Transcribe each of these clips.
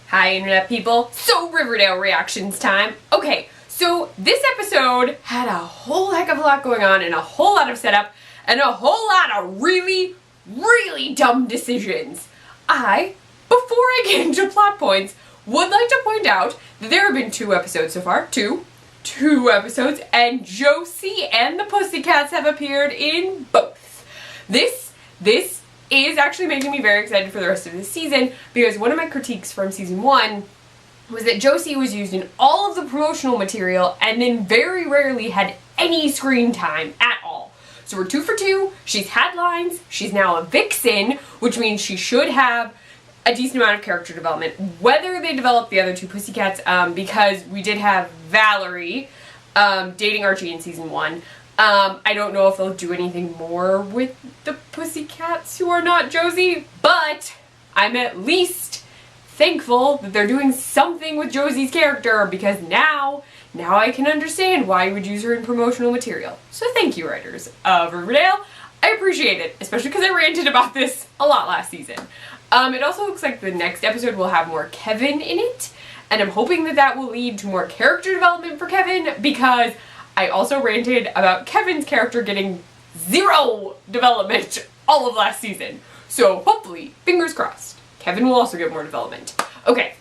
Hi internet people, so Riverdale reactions time. Okay, so this episode had a whole heck of a lot going on and a whole lot of setup and a whole lot of really dumb decisions. Before I get into plot points, would like to point out that there have been 2 episodes so far, two episodes, and Josie and the Pussycats have appeared in both. This is actually making me very excited for the rest of the season, because one of my critiques from season 1 was that Josie was used in all of the promotional material and then very rarely had any screen time at all. So we're 2 for 2, she's had lines, she's now a vixen, which means she should have a decent amount of character development. Whether they develop the other 2 Pussycats, because we did have Valerie dating Archie in season 1. I don't know if they'll do anything more with the Pussycats who are not Josie, but I'm at least thankful that they're doing something with Josie's character, because now I can understand why you would use her in promotional material. So thank you, writers of Riverdale. I appreciate it, especially because I ranted about this a lot last season. It also looks like the next episode will have more Kevin in it, and I'm hoping that will lead to more character development for Kevin, because I also ranted about Kevin's character getting 0 development all of last season. So hopefully, fingers crossed, Kevin will also get more development. Okay,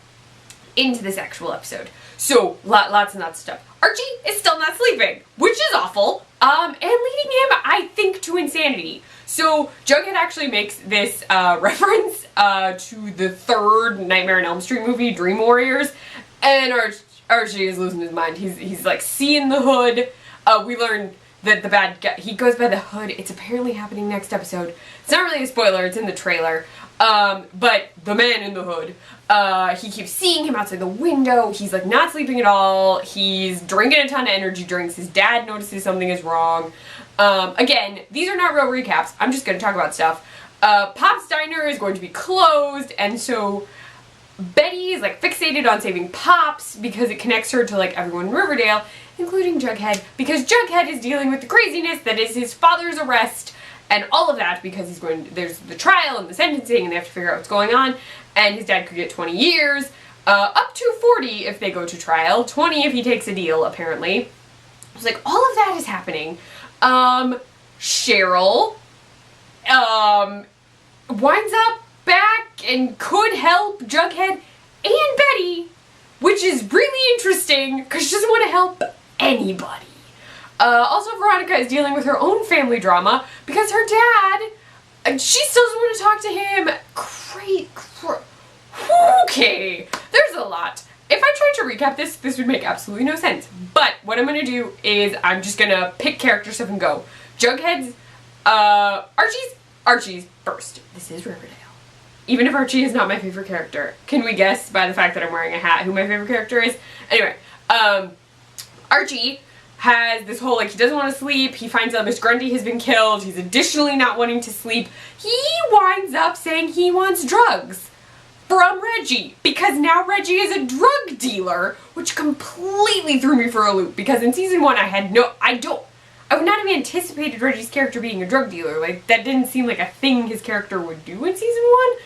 into this actual episode. So, lots and lots of stuff. Archie is still not sleeping, which is awful, and leading him, I think, to insanity. So, Jughead actually makes this reference to the 3rd Nightmare on Elm Street movie, Dream Warriors, and Archie is losing his mind. He's like seeing the hood. We learn that the bad guy, he goes by the hood. It's apparently happening next episode. It's not really a spoiler, it's in the trailer. But the man in the hood, he keeps seeing him outside the window. He's like not sleeping at all. He's drinking a ton of energy drinks. His dad notices something is wrong. Again, these are not real recaps. I'm just going to talk about stuff. Pop's Diner is going to be closed, and so Betty is like fixated on saving Pops because it connects her to like everyone in Riverdale, including Jughead, because Jughead is dealing with the craziness that is his father's arrest and all of that, because there's the trial and the sentencing and they have to figure out what's going on, and his dad could get 20 years, up to 40 if they go to trial, 20 if he takes a deal, apparently. It's like all of that is happening. Cheryl winds up back and could help Jughead and Betty, which is really interesting because she doesn't want to help anybody. Also, Veronica is dealing with her own family drama because her dad, she still doesn't want to talk to him. Okay, there's a lot. If I tried to recap this would make absolutely no sense. But what I'm going to do is I'm just going to pick character stuff and go. Jughead's, Archie's first. This is Riverdale. Even if Archie is not my favorite character. Can we guess by the fact that I'm wearing a hat who my favorite character is? Anyway, Archie has this whole, like, he doesn't want to sleep. He finds out Miss Grundy has been killed. He's additionally not wanting to sleep. He winds up saying he wants drugs from Reggie, because now Reggie is a drug dealer, which completely threw me for a loop, because in season 1 I would not have anticipated Reggie's character being a drug dealer. Like, that didn't seem like a thing his character would do in season 1.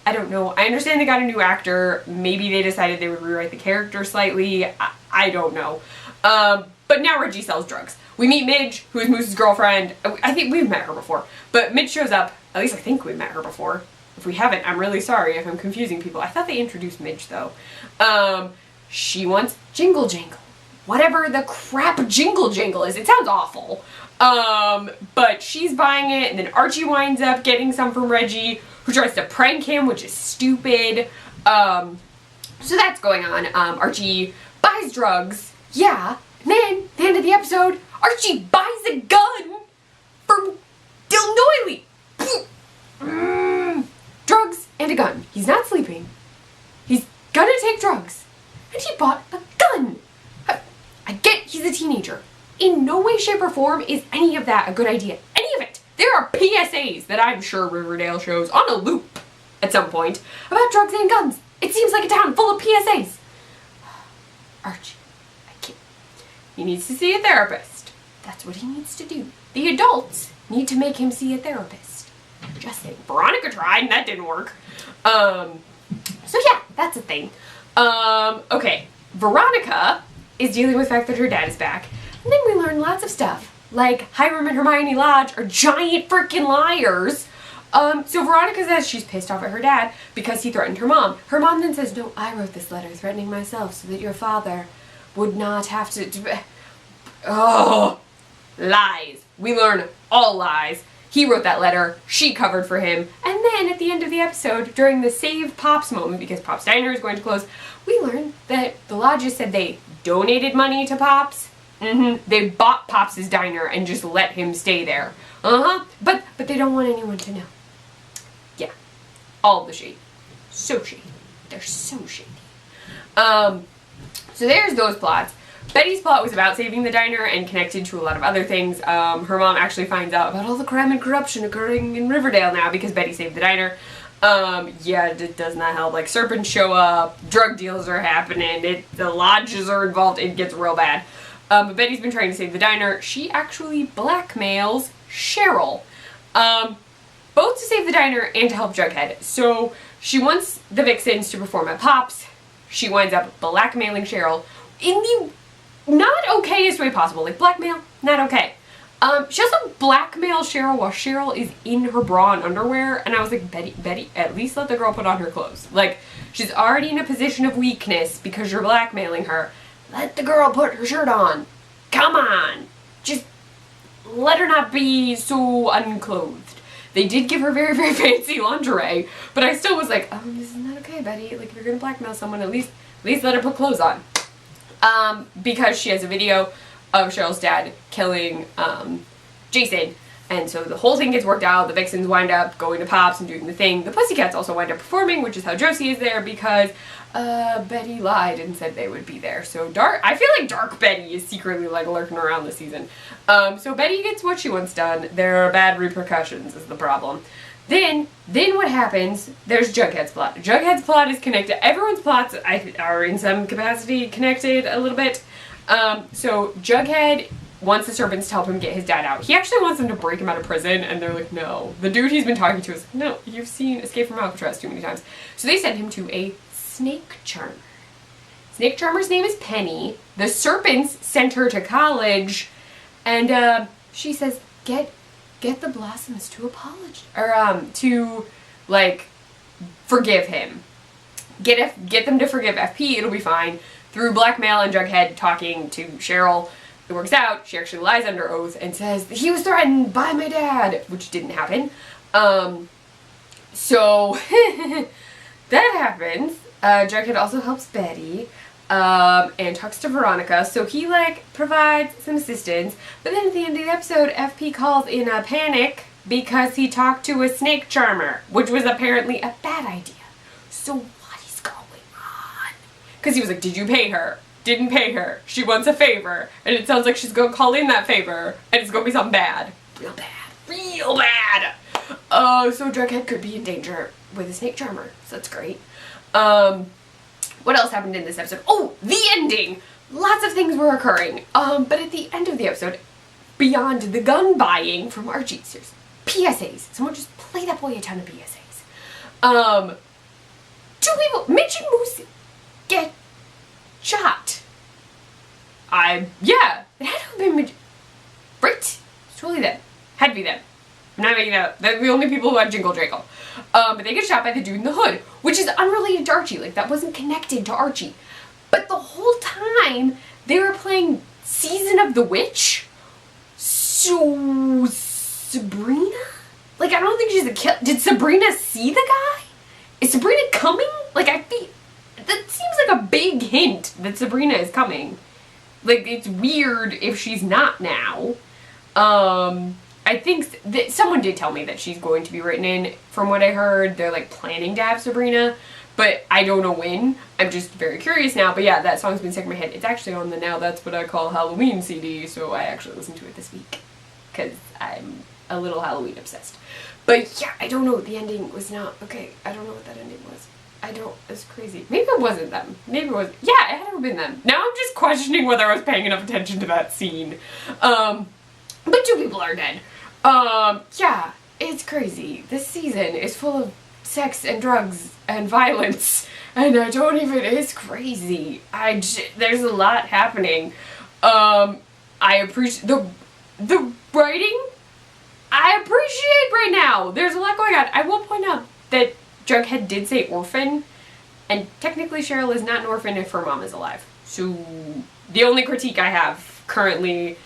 I don't know. I understand they got a new actor. Maybe they decided they would rewrite the character slightly. I don't know. But now Reggie sells drugs. We meet Midge, who is Moose's girlfriend. I think we've met her before. But Midge shows up. At least I think we've met her before. If we haven't, I'm really sorry if I'm confusing people. I thought they introduced Midge, though. She wants Jingle Jangle. Whatever the crap Jingle Jangle is. It sounds awful. But she's buying it, and then Archie winds up getting some from Reggie, who tries to prank him, which is stupid. So that's going on. Archie buys drugs. Yeah. And then, at the end of the episode, Archie buys a gun from Dylan Doily. Drugs and a gun. He's not sleeping. He's gonna take drugs. And he bought a gun. I get he's a teenager. In no way, shape, or form is any of that a good idea. Any of it. There are PSAs that I'm sure Riverdale shows on a loop at some point about drugs and guns. It seems like a town full of PSAs. Archie, I can't. He needs to see a therapist. That's what he needs to do. The adults need to make him see a therapist. Just saying. Veronica tried and that didn't work. So yeah, that's a thing. Okay, Veronica is dealing with the fact that her dad is back. And then we learn lots of stuff. Like, Hiram and Hermione Lodge are giant freaking liars. So Veronica says she's pissed off at her dad because he threatened her mom. Her mom then says, no, I wrote this letter threatening myself so that your father would not have to... Oh, lies. We learn all lies. He wrote that letter, she covered for him, and then at the end of the episode, during the Save Pops moment, because Pops Diner is going to close, we learn that the lodges said they donated money to Pops. They bought Pops' diner and just let him stay there. But they don't want anyone to know. Yeah. All the shade. So shady. They're so shady. So there's those plots. Betty's plot was about saving the diner and connected to a lot of other things. Her mom actually finds out about all the crime and corruption occurring in Riverdale now because Betty saved the diner. Yeah, it does not help. Like, serpents show up, drug deals are happening, the lodges are involved, it gets real bad. But Betty's been trying to save the diner. She actually blackmails Cheryl, both to save the diner and to help Jughead. So she wants the Vixens to perform at Pops. She winds up blackmailing Cheryl in the not okayest way possible. Like, blackmail, not okay. She also blackmails Cheryl while Cheryl is in her bra and underwear, and I was like, Betty, at least let the girl put on her clothes. Like, she's already in a position of weakness because you're blackmailing her. Let the girl put her shirt on. Come on. Just let her not be so unclothed. They did give her very, very fancy lingerie, but I still was like, this is not okay, Betty. Like, if you're gonna blackmail someone, at least let her put clothes on. Because she has a video of Cheryl's dad killing, Jason. And so the whole thing gets worked out. The Vixens wind up going to Pops and doing the thing. The Pussycats also wind up performing, which is how Josie is there because, Betty lied and said they would be there. So I feel like Dark Betty is secretly, like, lurking around this season. So Betty gets what she wants done. There are bad repercussions is the problem. Then what happens, there's Jughead's plot. Jughead's plot is connected. Everyone's plots are in some capacity connected a little bit. So Jughead wants the serpents to help him get his dad out. He actually wants them to break him out of prison, and they're like, no. The dude he's been talking to is like, no, you've seen Escape from Alcatraz too many times. So they send him to a snake charmer. Snake charmer's name is Penny. The serpents sent her to college, and she says, get the Blossoms to apologize, or to, like, forgive him. Get them to forgive FP, it'll be fine. Through blackmail and Jughead talking to Cheryl, it works out. She actually lies under oath and says that he was threatened by my dad, which didn't happen. So that happens. Jughead also helps Betty, and talks to Veronica, so he, like, provides some assistance, but then at the end of the episode, FP calls in a panic because he talked to a snake charmer, which was apparently a bad idea. So what is going on? Because he was like, did you pay her? Didn't pay her. She wants a favor, and it sounds like she's gonna call in that favor, and it's gonna be something bad. Real bad. Real bad! So Jughead could be in danger with a snake charmer, so that's great. What else happened in this episode? Oh, the ending! Lots of things were occurring. But at the end of the episode, beyond the gun buying from Archie, seriously, PSAs. Someone just play that boy a ton of PSAs. 2 people, Mitch and Moose, get shot. Yeah, it had to have been Mitch. Right? It's totally them. Had to be them. I'm not making that. They're the only people who have Jingle Jangle. But they get shot by the dude in the hood, which is unrelated to Archie. Like, that wasn't connected to Archie. But the whole time, they were playing Season of the Witch. So, Sabrina? Like, I don't think she's a killer. Did Sabrina see the guy? Is Sabrina coming? Like, that seems like a big hint that Sabrina is coming. Like, it's weird if she's not now. I think that someone did tell me that she's going to be written in, from what I heard. They're, like, planning to have Sabrina, but I don't know when. I'm just very curious now. But yeah, that song's been stuck in my head. It's actually on the Now That's What I Call Halloween CD, so I actually listened to it this week, because I'm a little Halloween obsessed. But yeah, I don't know. The ending was not, okay, I don't know what that ending was. It's crazy. Maybe it wasn't them. Maybe it was, yeah, it had to have been them. Now I'm just questioning whether I was paying enough attention to that scene. But 2 people are dead. Yeah, it's crazy. This season is full of sex and drugs and violence and I don't even, it's crazy. There's a lot happening. I appreciate the writing. I appreciate right now. There's a lot going on. I will point out that Jughead did say orphan, and technically Cheryl is not an orphan if her mom is alive. So the only critique I have currently,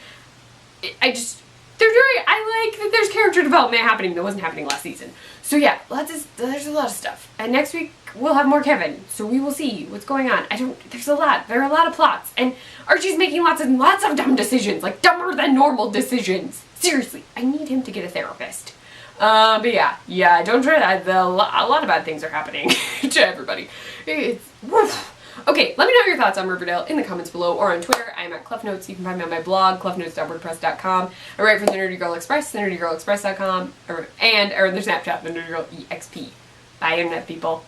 I like that there's character development happening that wasn't happening last season. So yeah, there's a lot of stuff. And next week we'll have more Kevin, so we will see what's going on. There are a lot of plots, and Archie's making lots of dumb decisions, like dumber than normal decisions. Seriously, I need him to get a therapist. But yeah, don't try that. A lot of bad things are happening to everybody. It's woof. Okay, let me know your thoughts on Riverdale in the comments below or on Twitter. I'm at CluffNotes. You can find me on my blog, cluffnotes.wordpress.com. I write for the Nerdy Girl Express, thenerdygirlexpress.com, and the Snapchat, the Nerdy Girl EXP. Bye, internet people.